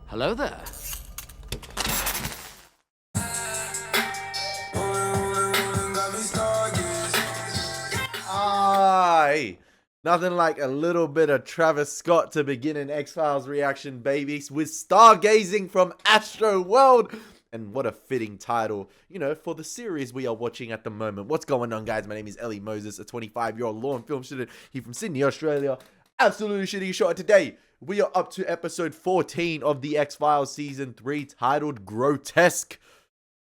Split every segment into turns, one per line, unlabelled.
Hello there.
Aye. Nothing like a little bit of Travis Scott to begin an X-Files reaction, babies, with Stargazing from Astro World. And what a fitting title, you know, for the series we are watching at the moment. What's going on, guys? My name is Elie Moses, a 25-year-old law and film student here from Sydney, Australia. Absolutely shitty shot. Today, we are up to episode 14 of the X-Files Season 3, titled Grotesque.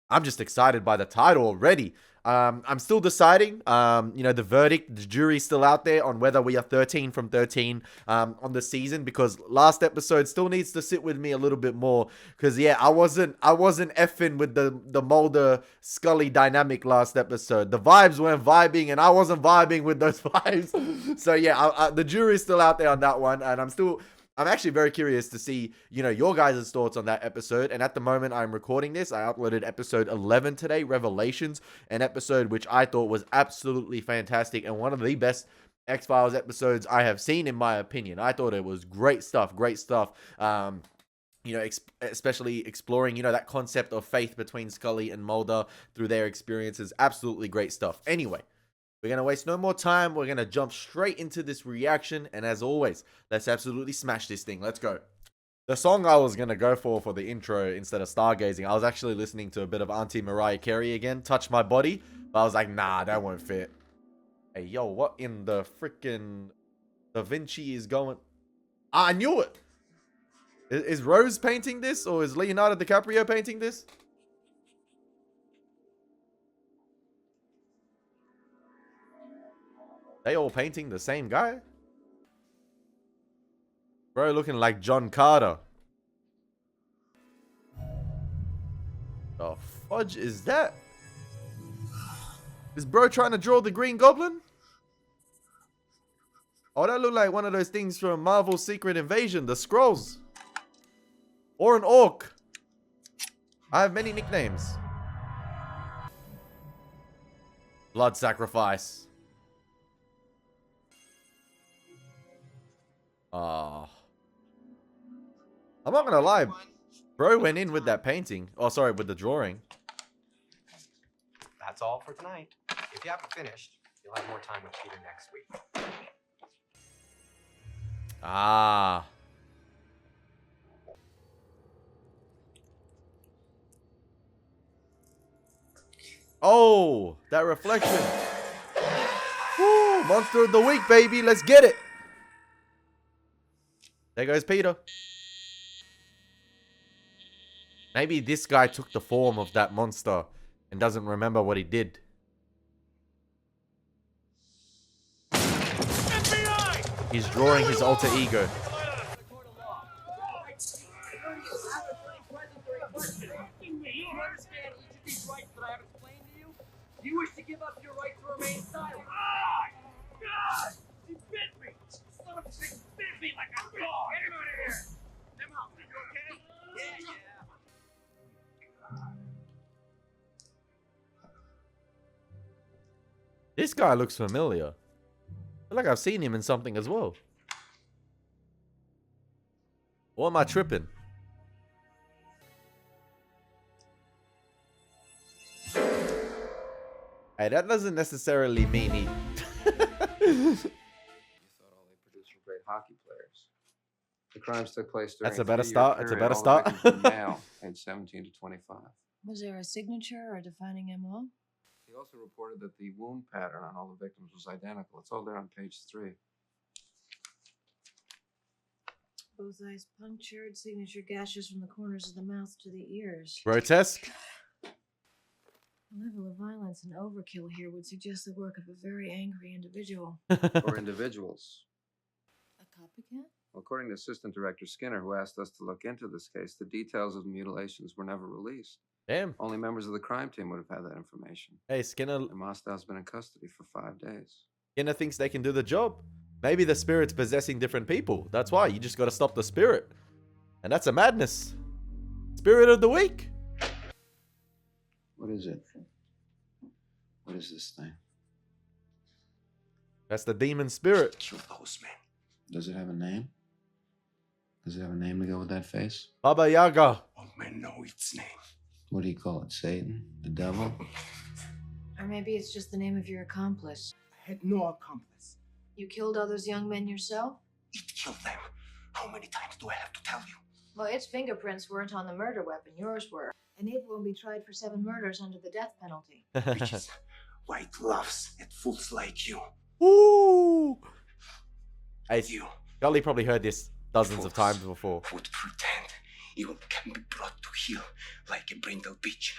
I'm just excited by the title already. I'm still deciding, you know, the verdict, the jury's still out there on whether we are 13 from 13 on the season, because last episode still needs to sit with me a little bit more, because yeah, I wasn't effing with the Mulder Scully dynamic last episode. The vibes weren't vibing, and I wasn't vibing with those vibes. So yeah, the jury's still out there on that one, and I'm actually very curious to see, you know, your guys' thoughts on that episode. And at the moment I'm recording this, I uploaded episode 11 today, Revelations, an episode which I thought was absolutely fantastic and one of the best X-Files episodes I have seen, in my opinion. I thought it was great stuff, great stuff. You know, especially exploring, you know, that concept of faith between Scully and Mulder through their experiences. Absolutely great stuff. Anyway, we're going to waste no more time. We're going to jump straight into this reaction. And as always, let's absolutely smash this thing. Let's go. The song I was going to go for the intro instead of Stargazing, I was actually listening to a bit of Auntie Mariah Carey again, Touch My Body. But I was like, nah, that won't fit. Hey, yo, what in the freaking Da Vinci is going... I knew it. Is Rose painting this, or is Leonardo DiCaprio painting this? They all painting the same guy? Bro looking like John Carter. The fudge is that? Is bro trying to draw the Green Goblin? Oh, that look like one of those things from Marvel's Secret Invasion, the Skrulls. Or an orc. I have many nicknames. Blood sacrifice. I'm not gonna lie. Bro went in with that painting. Oh, sorry, with the drawing.
That's all for tonight. If you haven't finished, you'll have more time with Peter next week.
Ah. Oh, that reflection. Woo, monster of the week, baby. Let's get it. There goes Peter. Maybe this guy took the form of that monster and doesn't remember what he did. FBI! He's drawing his alter ego.
You wish to give up your right to remain silent. Ah! God! He bit me! Son of a bitch bit me like a dog! Get him out of here! Come out! You okay? Yeah.
This guy looks familiar. I feel like I've seen him in something as well. Or am I tripping? Hey, that doesn't necessarily mean he...
You thought all they produced were great hockey players. The crimes took place during
That's a better
3-year
start. It's a
period.
better
All
start.
the victims were male, aged 17 to 25.
Was there a signature or defining MO?
He also reported that the wound pattern on all the victims was identical. It's all there on page 3.
Both eyes punctured, signature gashes from the corners of the mouth to the ears.
Grotesque.
The level of violence and overkill here would suggest the work of a very angry individual.
Or individuals.
A copycat?
According to Assistant Director Skinner, who asked us to look into this case, the details of the mutilations were never released.
Damn.
Only members of the crime team would have had that information.
Hey, Skinner.
And Mostow's been in custody for 5 days.
Skinner thinks they can do the job. Maybe the spirit's possessing different people. That's why. You just got to stop the spirit. And that's a madness. Spirit of the week.
What is it? What is this thing?
That's the demon spirit.
Kill those men. Does it have a name? Does it have a name to go with that face?
Baba Yaga.
All men know its name.
What do you call it? Satan? The devil?
Or maybe it's just the name of your accomplice.
I had no accomplice.
You killed all those young men yourself?
It killed them. How many times do I have to tell you?
Well, its fingerprints weren't on the murder weapon. Yours were. And it won't be tried for 7 murders under the death penalty.
Bitches. White loves at fools like you.
Woo! Hey,
You
Scully probably heard this dozens of times before.
would pretend you can be brought to heel like a brindle bitch,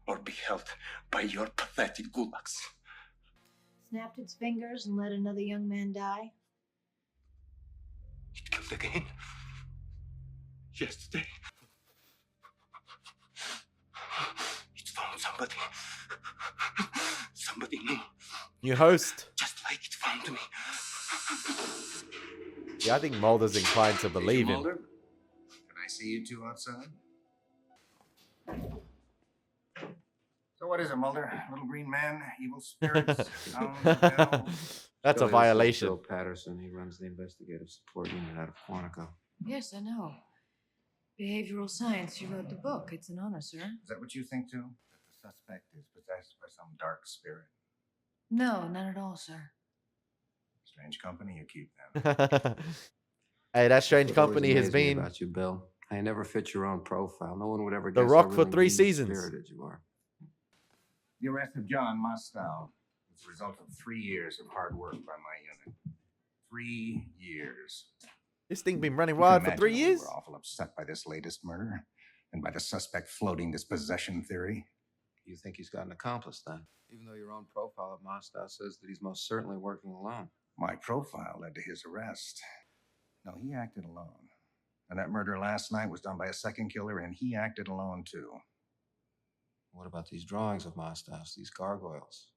or be held by your pathetic gulags.
Snapped its fingers and let another young man die?
It killed again. Yesterday. It found somebody. Somebody new,
New host.
just like it found me.
Yeah, I think Mulder's inclined to believe him.
Mulder, can I see you two outside? So what is it, Mulder? Little green man, evil spirits, hounds, bells?
That's a
Scully, this is
violation.
Bill Patterson. He runs the investigative support unit out of Quantico.
Yes, I know. Behavioral science. You wrote the book. It's an honor, sir.
Is that what you think too? That the suspect is possessed by some dark spirit?
No, not at all, sir.
Strange company you keep then.
Hey, that strange
What always
company has
amazed me
been
about you, Bill. I never fit your own profile. No one would ever
The
guess
Rock
how
for
really
3
mean
seasons.
spirited you are.
The arrest of John Mostow was the result of 3 years of hard work by my unit. 3 years.
this thing been running
You can
wild for
imagine
3
that
years.
We were awful upset by this latest murder and by the suspect floating this possession theory.
You think he's got an accomplice then? Even though your own profile of Mostow says that he's most certainly working alone.
My profile led to his arrest. No, he acted alone. And that murder last night was done by a second killer, and he acted alone too.
What about these drawings of Mostow's, these gargoyles?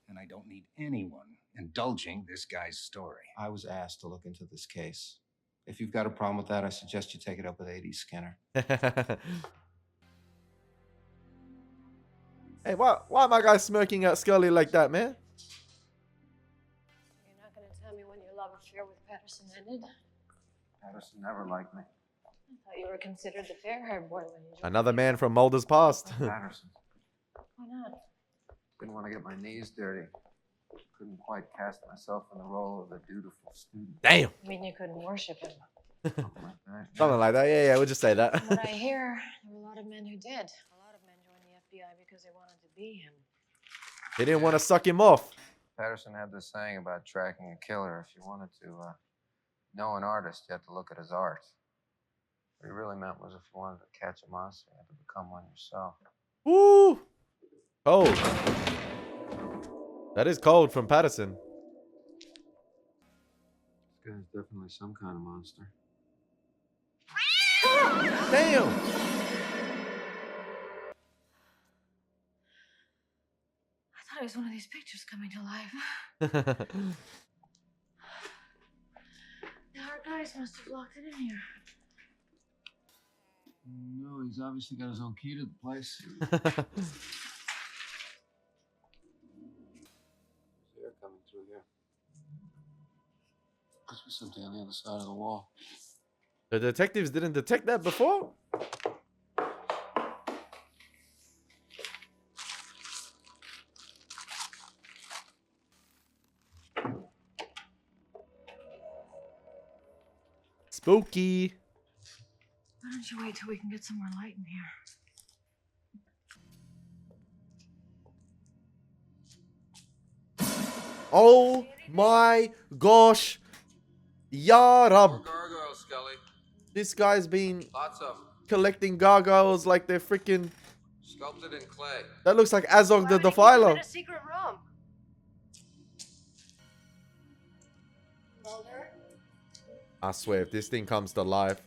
And I don't need anyone indulging this guy's story.
I was asked to look into this case. If you've got a problem with that, I suggest you take it up with A.D. Skinner.
Hey, why am I guy smirking at Scully like that, man?
You're not going to tell me when your love affair with Patterson ended?
Patterson never liked me.
I thought you were considered the fair-haired boy when you joined.
Another man from Mulder's past.
Patterson.
Why not?
Didn't want to get my knees dirty. Couldn't quite cast myself in the role of the dutiful student.
Damn.
I mean, you couldn't worship him.
Something like that.
Something like that. Yeah, we'll just say that.
From what I hear, there were a lot of men who did. A lot of men joined the FBI because they wanted to be him.
They didn't want to suck him off.
Patterson had this saying about tracking a killer. If you wanted to know an artist, you had to look at his art. What he really meant was if you wanted to catch a monster, you had to become one yourself.
Woo! Cold. That is cold from Patterson.
This guy's definitely some kind of monster.
Damn.
I thought it was one of these pictures coming to life. Now our guys must have locked it in here.
No, he's obviously got his own key to the place. There's air coming through here. Must be something on the other side of the wall.
The detectives didn't detect that before? Spooky.
Why don't you wait till we can get some more light in here?
Oh my gosh. Ya Rab.
Gargoyles, Scully.
This guy's been
Lots of them.
collecting gargoyles like they're freaking.
Sculpted in clay.
That looks like Azog the
Why would he keep them
Defiler.
in a secret room? Mulder?
I swear, if this thing comes to life.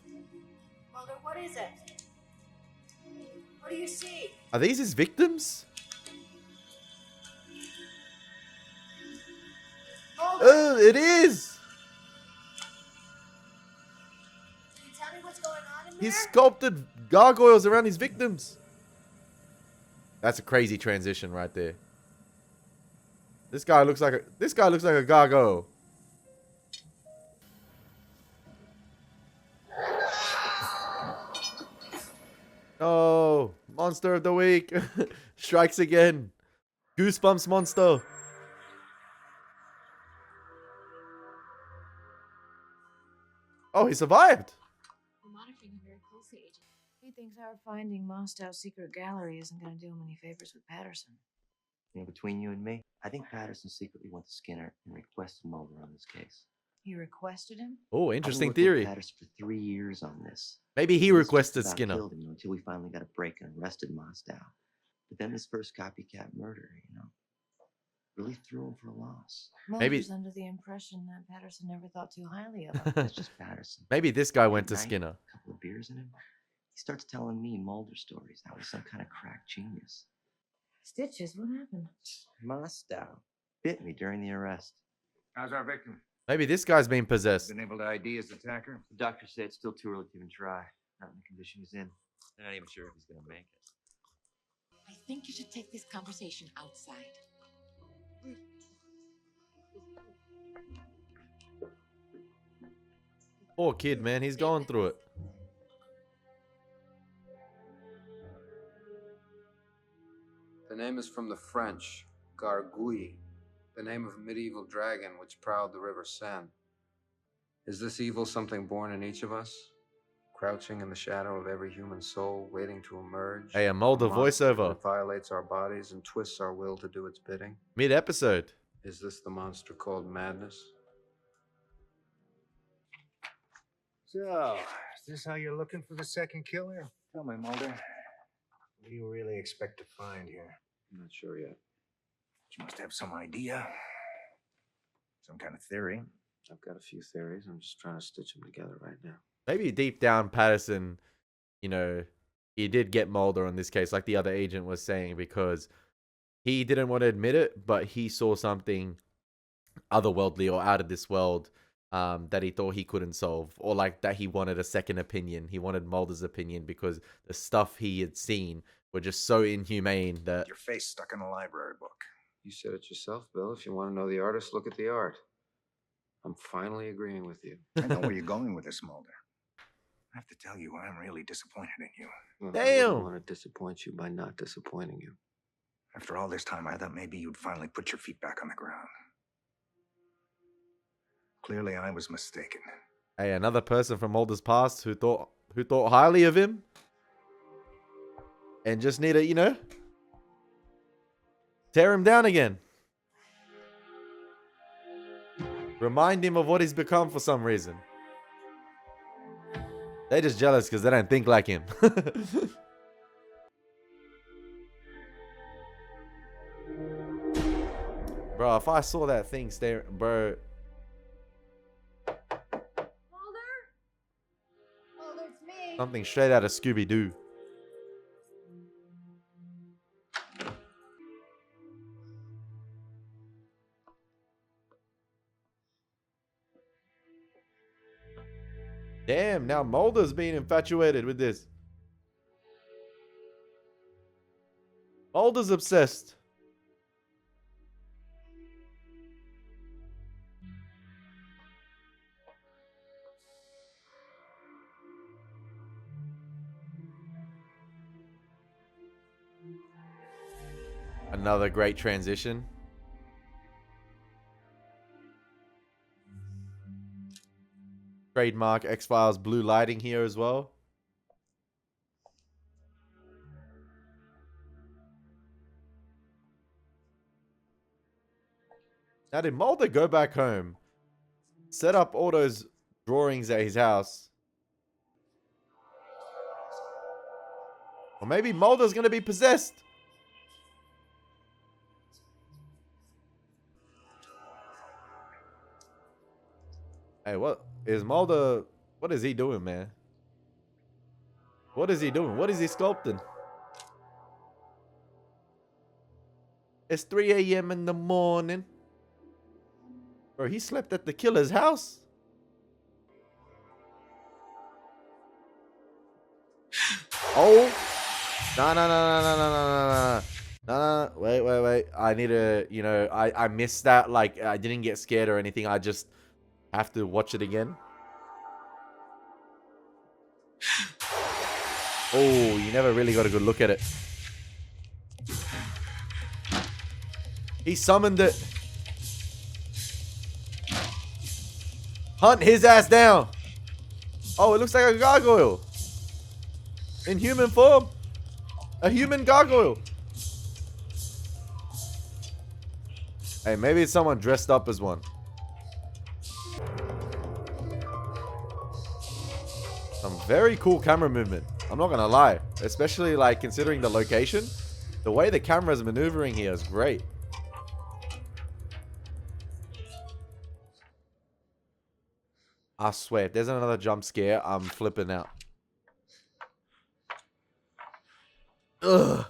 Mulder, what is it? What do you see?
Are these his victims?
Mulder!
Oh, it is!
Can you tell me what's going on in there?
He sculpted gargoyles around his victims. That's a crazy transition right there. This guy looks like a gargoyle. Oh, monster of the week. Strikes again. Goosebumps monster. Oh, he survived.
We're monitoring him very closely, Agent. He thinks our finding Mostow's secret gallery isn't going to do him any favors with Patterson.
You know, between you and me, I think Patterson secretly went to Skinner and requested Mulder on this case.
He requested him?
Oh,
I've been
interesting
working with
theory.
Patterson for 3 years on this.
Maybe he
He was just
requested
about
Skinner.
killed him until we finally got a break and arrested Mostow. But then this first copycat murder, really threw him for a loss.
Maybe-
Mulder's under the impression that Patterson never thought too highly of him.
That's just Patterson.
Maybe this guy went
At
to
night,
Skinner.
A couple of beers in him. He starts telling me Mulder stories. That was some kind of crack genius.
Stitches, what happened?
Mostow bit me during the arrest.
How's our victim?
Maybe this guy's been possessed.
Been able to ID his attacker?
The doctor said it's still too early to even try. Not in the condition he's in. They're not even sure if he's gonna make it.
I think you should take this conversation outside.
Poor kid, man. He's going through it.
The name is from the French, Gargouille, the name of a medieval dragon which prowled the river Seine. Is this evil something born in each of us? Crouching in the shadow of every human soul, waiting to emerge?
Hey, a Mulder
monster
voiceover.
that violates our bodies and twists our will to do its bidding?
Mid-episode.
Is this the monster called madness?
So, is this how you're looking for the second killer? Tell me, Mulder. What do you really expect to find here?
I'm not sure yet.
You must have some idea. Some kind of theory.
I've got a few theories. I'm just trying to stitch them together right now.
Maybe deep down, Patterson, he did get Mulder on this case, like the other agent was saying, because he didn't want to admit it, but he saw something otherworldly or out of this world that he thought he couldn't solve, or like that he wanted a second opinion. He wanted Mulder's opinion because the stuff he had seen were just so inhumane that...
Your face stuck in a library book.
You said it yourself, Bill. If you want to know the artist, look at the art. I'm finally agreeing with you.
I know where you're going with this, Mulder. I have to tell you, I'm really disappointed in you.
Well, I
Damn.
wouldn't want to disappoint you by not disappointing you.
After all this time, I thought maybe you'd finally put your feet back on the ground. Clearly, I was mistaken.
Hey, another person from Mulder's past who thought highly of him and just need to, tear him down again. Remind him of what he's become for some reason. They're just jealous because they don't think like him. Bro, if I saw that thing staring, bro.
Mulder? Mulder, it's me.
Something straight out of Scooby-Doo. Damn, now Mulder's being infatuated with this. Mulder's obsessed. Another great transition. Trademark X-Files blue lighting here as well. Now did Mulder go back home, set up all those drawings at his house? Or maybe Mulder's gonna be possessed. Hey, what is Mulder? What is he doing, man? What is he doing? What is he sculpting? It's 3 a.m. in the morning. Bro, he slept at the killer's house? Oh. No. Wait. I need to, I missed that. Like, I didn't get scared or anything. I just have to watch it again. Oh, you never really got a good look at it. He summoned it. Hunt his ass down. Oh, it looks like a gargoyle. In human form. A human gargoyle. Hey, maybe it's someone dressed up as one. Some very cool camera movement. I'm not gonna lie. Especially like considering the location. The way the camera's maneuvering here is great. I swear, if there's another jump scare, I'm flipping out. Ugh.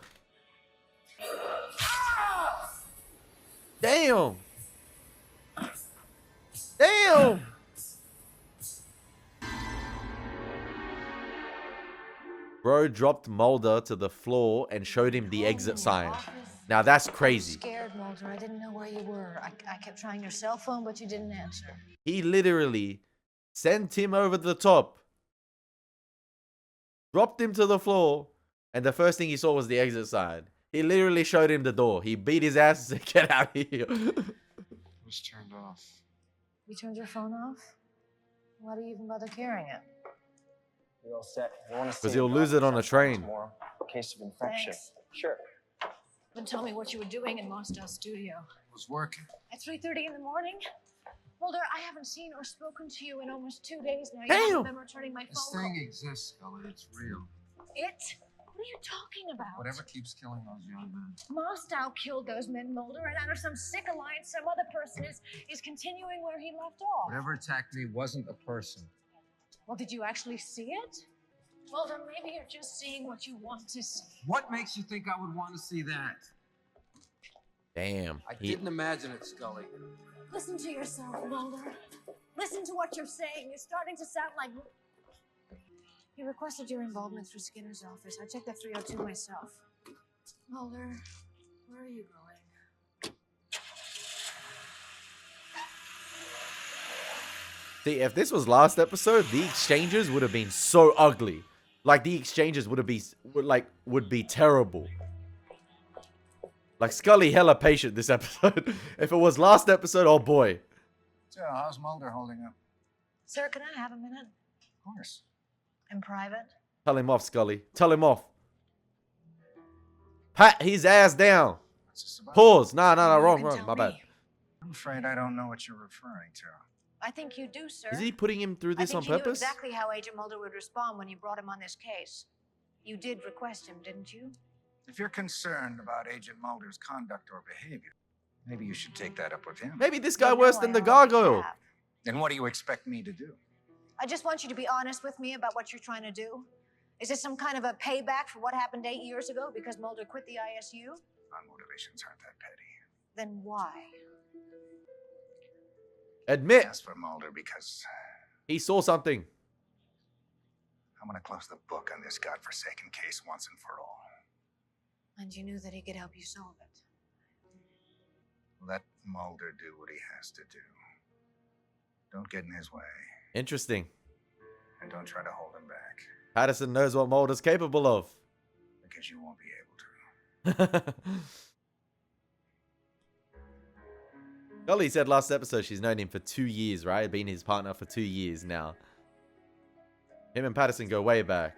Damn. Damn. Bro dropped Mulder to the floor and showed him the exit sign. Now that's crazy.
I'm scared, Mulder. I didn't know where you were. I kept trying your cell phone, but you didn't answer.
He literally sent him over the top, dropped him to the floor, and the first thing he saw was the exit sign. He literally showed him the door. He beat his ass to get out of here.
It was turned off.
You turned your phone off? Why do you even bother carrying it?
You're all set. You want to see
Because he'll lose it on a train.
tomorrow? Case of infection.
Thanks.
Sure.
Then tell me what you were doing in Mosdow's studio.
It was working.
At 3:30 in the morning? Mulder, I haven't seen or spoken to you in almost 2 days now. You
Damn.
haven't been returning my
This
phone
thing
call.
exists, Scully. It's real.
It? What are you talking about?
Whatever keeps killing those young men.
Mosdow killed those men, Mulder, and out of some sick alliance, some other person is continuing where he left off.
Whatever attacked me wasn't a person.
Well, did you actually see it? Mulder, maybe you're just seeing what you want to see.
What makes you think I would want to see that?
Damn.
I didn't imagine it, Scully.
Listen to yourself, Mulder. Listen to what you're saying. You're starting to sound like... He requested your involvement through Skinner's office. I checked that 302 myself. Mulder, where are you going?
See, if this was last episode, the exchanges would have been so ugly. Like, the exchanges would be terrible. Like, Scully hella patient this episode. If it was last episode, oh boy.
So, how's Mulder holding up?
Sir, can I have a minute?
Of course.
In private?
Tell him off, Scully. Tell him off. Pat his ass down.
What's this about?
Pause. Nah,
You
wrong.
can tell
My bad.
me.
I'm afraid I don't know what you're referring to.
I think you do, sir.
Is he putting him through this
I
on
think you knew
purpose?
exactly how Agent Mulder would respond when you brought him on this case. You did request him, didn't you?
If you're concerned about Agent Mulder's conduct or behavior, maybe you should take that up with him.
Maybe this guy
You
worse
know
than
I
the
already
gargoyle.
have.
Then what do you expect me to do?
I just want you to be honest with me about what you're trying to do. Is this some kind of a payback for what happened 8 years ago because Mulder quit the ISU?
My motivations aren't that petty.
Then why?
Admit
As for Mulder, because
he saw something.
I'm going to close the book on this godforsaken case once and for all.
And you knew that he could help you solve it.
Let Mulder do what he has to do. Don't get in his way,
Interesting.
and don't try to hold him back,
Patterson knows what Mulder's capable of.
because you won't be able to.
Scully said last episode she's known him for 2 years, right? Been his partner for 2 years now. Him and Patterson go way back.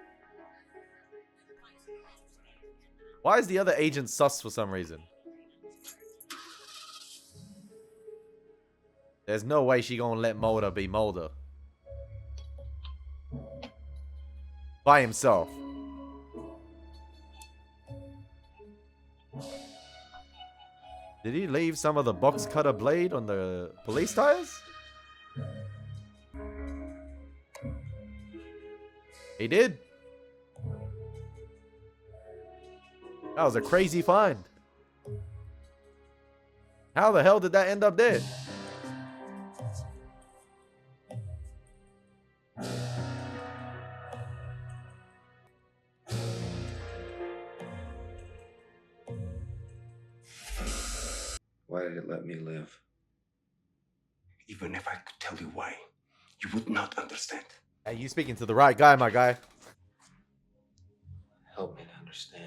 Why is the other agent sus for some reason? There's no way she gonna let Mulder be Mulder. By himself. Did he leave some of the box cutter blade on the police tires? He did. That was a crazy find. How the hell did that end up there?
Why did it let me live?
Even if I could tell you why, you would not understand.
Hey, you speaking to the right guy, my guy.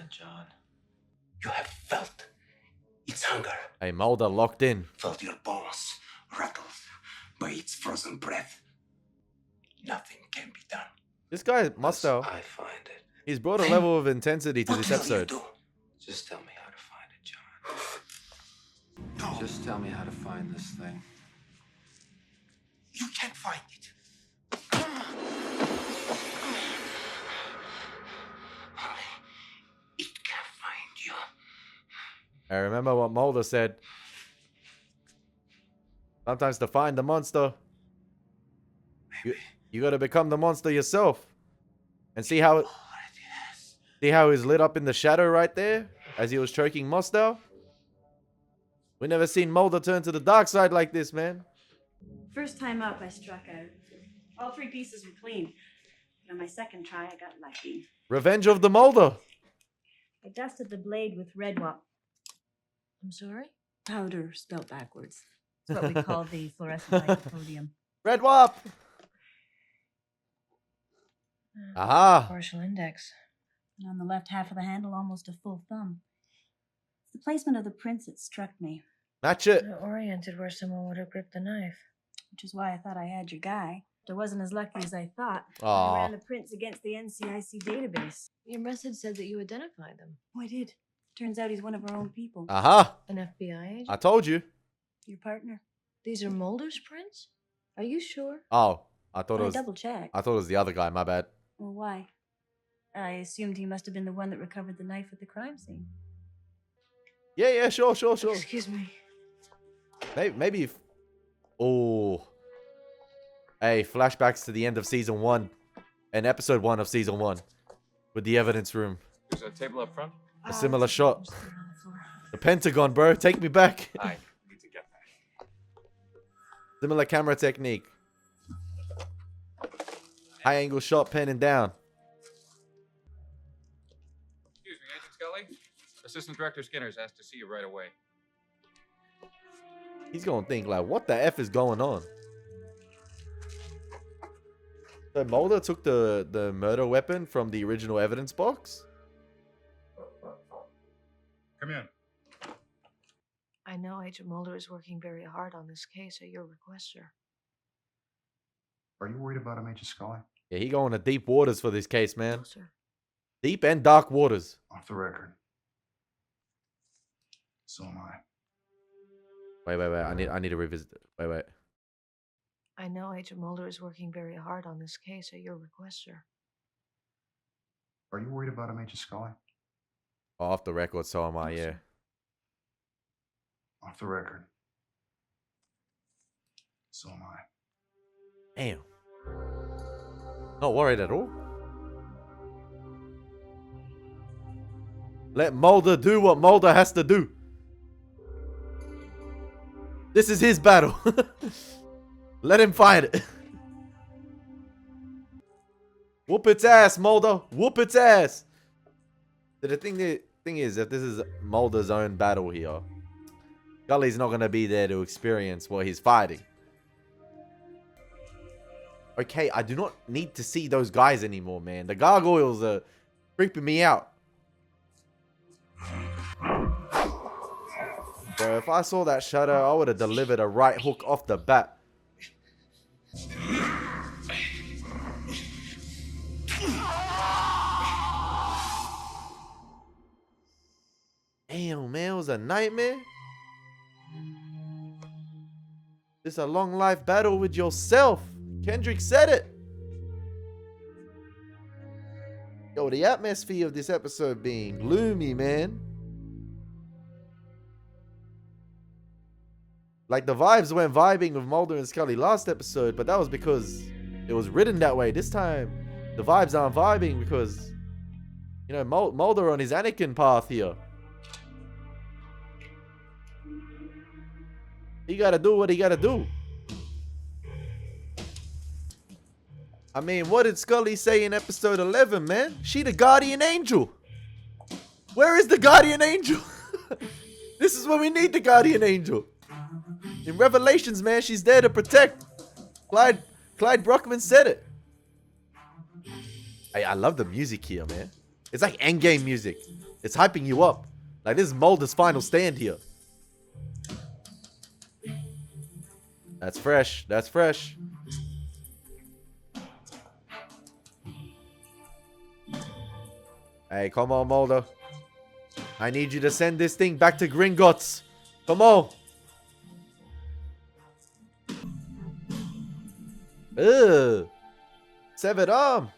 John.
You have felt its hunger,
Hey, Mulder locked in.
felt your bones rattled by its frozen breath. Nothing can be done.
This guy must have.
I find it.
He's brought a level of intensity to
What
this
will you
episode.
do?
Just tell me how to find it, John.
No,
Just tell me how to find this thing.
you can't find it. It can find you.
I remember what Mulder said. Sometimes to find the monster, you gotta become the monster yourself. And see how he's lit up in the shadow right there as he was choking Mostow? We never seen Mulder turn to the dark side like this, man.
First time up, I struck out. All 3 pieces were clean. But on my second try, I got lucky.
Revenge of the Mulder.
I dusted the blade with red wop.
I'm sorry?
Powder spelled backwards. It's what we call the fluorescent lycopodium.
Red Wop. Aha.
Partial index.
And on the left half of the handle, almost a full thumb. It's the placement of the prints that struck me,
Match it.
They're oriented where someone would have gripped the knife.
which is why I thought I had your guy. But I wasn't as lucky as I thought. I
Aw.
ran the prints against the NCIC database.
Your message said that you identified them.
Oh, I did. Turns out he's one of our own people.
Aha.
An FBI agent?
I told you.
Your partner.
These are Mulder's prints? Are you sure?
Oh, I thought it
I
was.
double checked.
I thought it was the other guy. My bad.
Well, why? I assumed he must have been the one that recovered the knife at the crime scene.
Yeah, sure.
Excuse me.
Maybe. Oh. Hey, flashbacks to the end of season 1 and episode 1 of season 1 with the evidence room.
There's a table up front.
A similar shot. The Pentagon, bro. Take me back.
I need to get that.
Similar camera technique. High angle shot, panning down.
Excuse me, Agent Scully. Assistant Director Skinner's asked to see you right away.
He's gonna think like, what the F is going on? So Mulder took the murder weapon from the original evidence box?
Come in.
I know Agent Mulder is working very hard on this case at your request, sir.
Are you worried about him, Agent Scully?
Yeah, he going to deep waters for this case, man.
No, sir.
Deep and dark waters.
Off the record. So am I.
Wait. I need to revisit it. Wait.
I know Agent Mulder is working very hard on this case at your request, sir.
Are you worried about him, Agent Scully?
Oh, off the record, so am I,
No,
yeah.
sir.
Off the record. So am I.
Damn. Not worried at all. Let Mulder do what Mulder has to do. This is his battle. Let him fight it. Whoop its ass, Mulder. Whoop its ass. The thing is, if this is Mulder's own battle here, Scully's not going to be there to experience what he's fighting. Okay, I do not need to see those guys anymore, man. The gargoyles are creeping me out. Bro, if I saw that shadow, I would have delivered a right hook off the bat. Damn, man, it was a nightmare. It's a long life battle with yourself. Kendrick said it. Yo, the atmosphere of this episode being gloomy, man. Like, the vibes went vibing with Mulder and Scully last episode, but that was because it was written that way. This time, the vibes aren't vibing because, you know, Mulder on his Anakin path here. He gotta do what he gotta do. I mean, what did Scully say in episode 11, man? She the guardian angel. Where is the guardian angel? This is when we need the guardian angel. In Revelations, man, she's there to protect. Clyde Bruckman said it. Hey, I love the music here, man. It's like endgame music. It's hyping you up. Like, this is Mulder's final stand here. That's fresh. That's fresh. Hey, come on, Mulder. I need you to send this thing back to Gringotts. Come on. Ugh. Severed arm.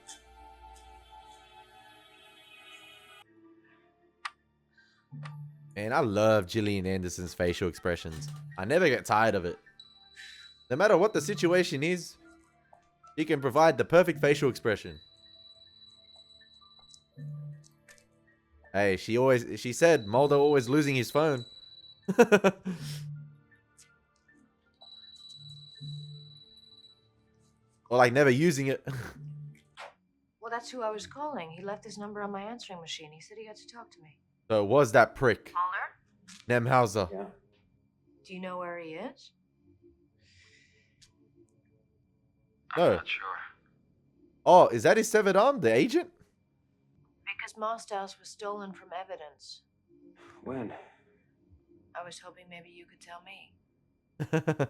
Man, I love Gillian Anderson's facial expressions. I never get tired of it. No matter what the situation is, she can provide the perfect facial expression. Hey, she said Mulder always losing his phone. Or like never using it.
Well, that's who I was calling. He left his number on my answering machine. He said he had to talk to me.
So it was that prick.
Mulder?
Nemhauser.
Yeah.
Do you know where he is?
No.
I'm not sure.
Oh, is that his severed arm? The agent?
Because Mostow's was stolen from evidence.
When?
I was hoping maybe you could tell me.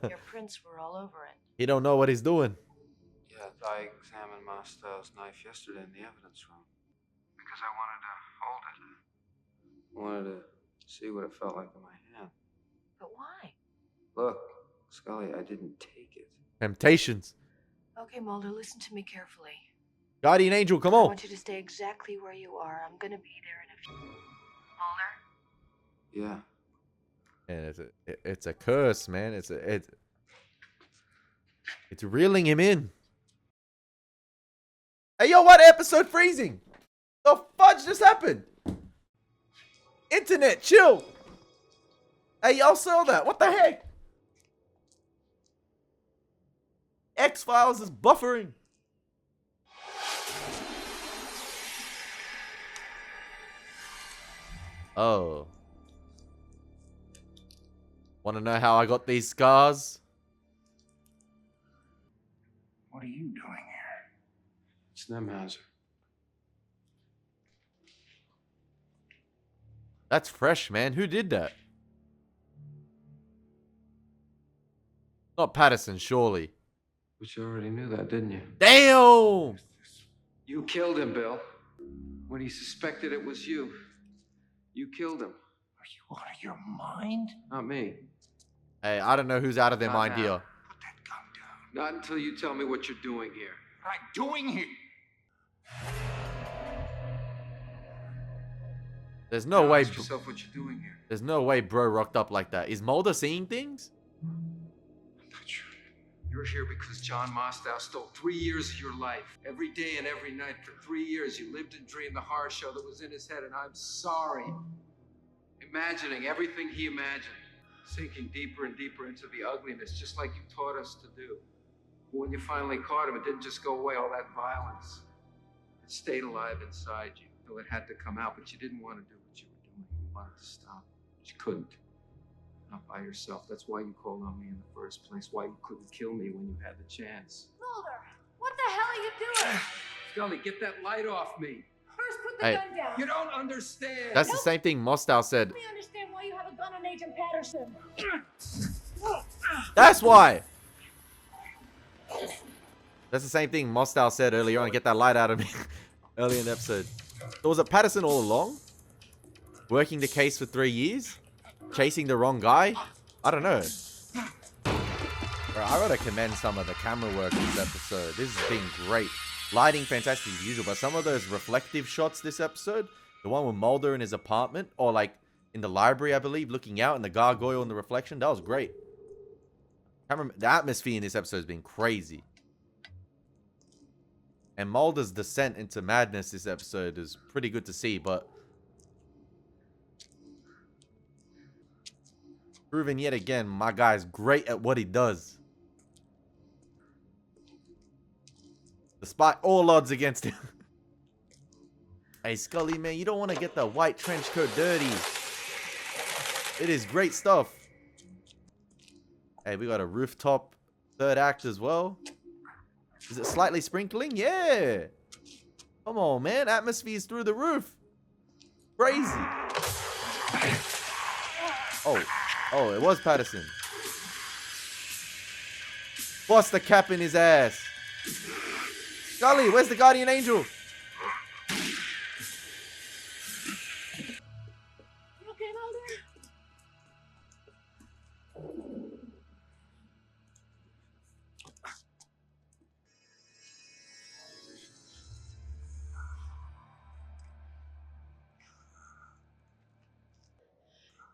Your prints were all over it.
He don't know what he's doing.
Yeah, I examined Mostow's knife yesterday in the evidence room. Because I wanted to see what it felt like in my hand.
But why?
Look, Scully, I didn't take it.
Temptations.
Okay, Mulder, listen to me carefully.
Guardian Angel, come
I
on.
want you to stay exactly where you are. I'm gonna be there in a few. Mulder?
Yeah.
And it's a curse, man. It's reeling him in. Hey, yo, what episode freezing? The fudge just happened? Internet, chill. Hey, y'all saw that? What the heck? X-Files is buffering. Oh. Want to know how I got these scars?
What are you doing here?
It's Nemhauser.
That's fresh, man. Who did that? Not Patterson, surely.
But you already knew that, didn't you?
Damn!
You killed him, Bill. When he suspected it was you. You killed him.
Are you out of your mind?
Not me.
Hey, I don't know who's out of their
Not
mind
now.
here.
Put that gun down.
Not until you tell me what you're doing here.
What am I doing here?
There's no
Now
way.
ask yourself what you're doing here.
There's no way bro rocked up like that. Is Mulder seeing things?
I'm not sure.
You're here because John Mostow stole 3 years of your life. Every day and every night for 3 years, you lived and dreamed the horror show that was in his head, and I'm sorry. Imagining everything he imagined. Sinking deeper and deeper into the ugliness, just like you taught us to do. But when you finally caught him, it didn't just go away, all that violence. It stayed alive inside you. So it had to come out, but you didn't want to do what you were doing. You wanted to stop, but you couldn't. Not by yourself. That's why you called on me in the first place. Why you couldn't kill me when you had the chance.
Mulder, what the hell are you doing?
Scully, get that light off me.
First, put the
Hey.
gun down.
You don't understand.
That's the same thing Mostow said.
Let me understand why you have a gun on Agent Patterson.
That's why. That's the same thing Mostow said earlier on. Get that light out of me. Early in the episode. So was it Patterson all along? Working the case for 3 years? Chasing the wrong guy? I don't know. Bro, I gotta commend some of the camera work this episode. This has been great. Lighting fantastic as usual, but some of those reflective shots this episode, the one with Mulder in his apartment, or like in the library, I believe, looking out and the gargoyle in the reflection, that was great. The atmosphere in this episode has been crazy. And Mulder's descent into madness this episode is pretty good to see, but proving yet again, my guy's great at what he does. Despite all odds against him. Hey, Scully, man, you don't want to get the white trench coat dirty. It is great stuff. Hey, we got a rooftop third act as well. Is it slightly sprinkling? Yeah. Come on, man. Atmosphere's through the roof. crazy. Oh, it was Patterson. Bust the cap in his ass. Scully, where's the guardian angel?
You okay, Mulder?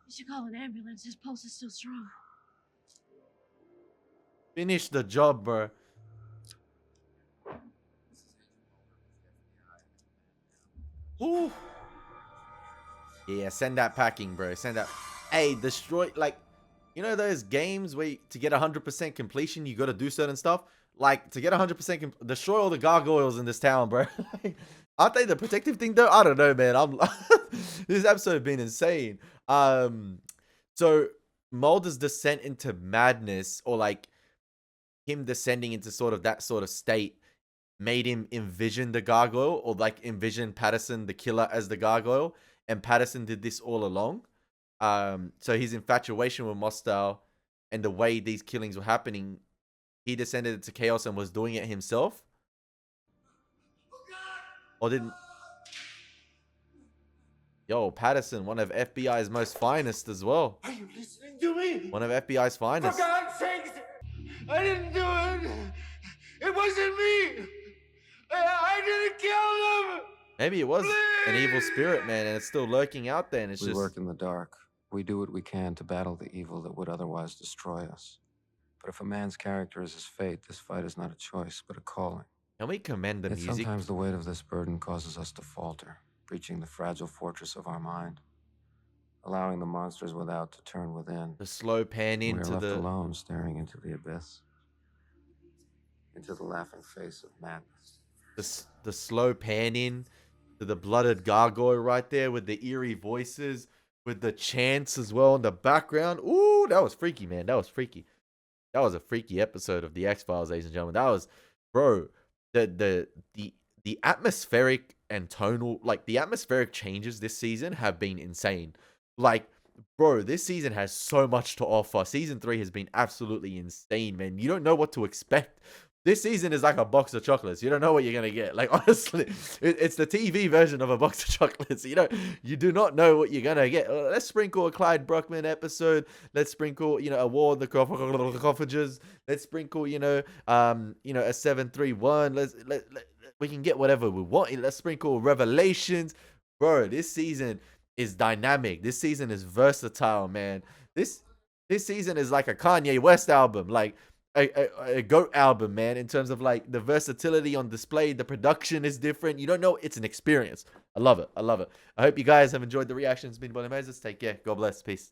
You should call an ambulance. His pulse is still strong.
Finish the job, bro. Ooh. Yeah, send that packing, bro. Send that. Hey, destroy, like, you know those games where to get 100% completion, you got to do certain stuff? Like, to get 100% destroy all the gargoyles in this town, bro. Aren't they the protective thing, though? I don't know, man. This episode has been insane. So, Mulder's descent into madness, or, like, him descending into sort of that sort of state, made him envision the gargoyle, or like envision Patterson the killer as the gargoyle, and Patterson did this all along. So his infatuation with Mostel and the way these killings were happening, he descended into chaos and was doing it himself. Or didn't? Yo, Patterson, one of FBI's most finest as well.
Are you listening to me?
One of FBI's finest.
For God's sakes! I didn't do it! It wasn't me! I didn't kill them!
Maybe it was an evil spirit, man, and it's still lurking out there, and it's
We
just...
work in the dark. We do what we can to battle the evil that would otherwise destroy us. But if a man's character is his fate, this fight is not a choice, but a calling.
Can we commend the
Yet
music?
sometimes the weight of this burden causes us to falter, breaching the fragile fortress of our mind, allowing the monsters without to turn within.
The slow pan
We are
into
left
the...
alone, staring into the abyss, into the laughing face of madness.
The slow pan in to the blooded gargoyle right there with the eerie voices, with the chants as well in the background. Ooh, that was freaky, man. That was freaky. That was a freaky episode of the X-Files, ladies and gentlemen. That was, bro, the atmospheric and tonal, like the atmospheric changes this season have been insane. Like, bro, this season has so much to offer. Season 3 has been absolutely insane, man. You don't know what to expect. This season is like a box of chocolates. You don't know what you're gonna get. Like, honestly, it's the TV version of a box of chocolates. You do not know what you're gonna get. Let's sprinkle a Clyde Bruckman episode. Let's sprinkle, a War of the Cophages. Let's sprinkle, a 731. We can get whatever we want. Let's sprinkle Revelations, bro. This season is dynamic. This season is versatile, man. This season is like a Kanye West album, like a GOAT album, man, in terms of like the versatility on display. The production is different. You don't know. It's an experience. I love it. I love it. I hope you guys have enjoyed the reactions. It's been Elie Moses. Take care. God bless. Peace.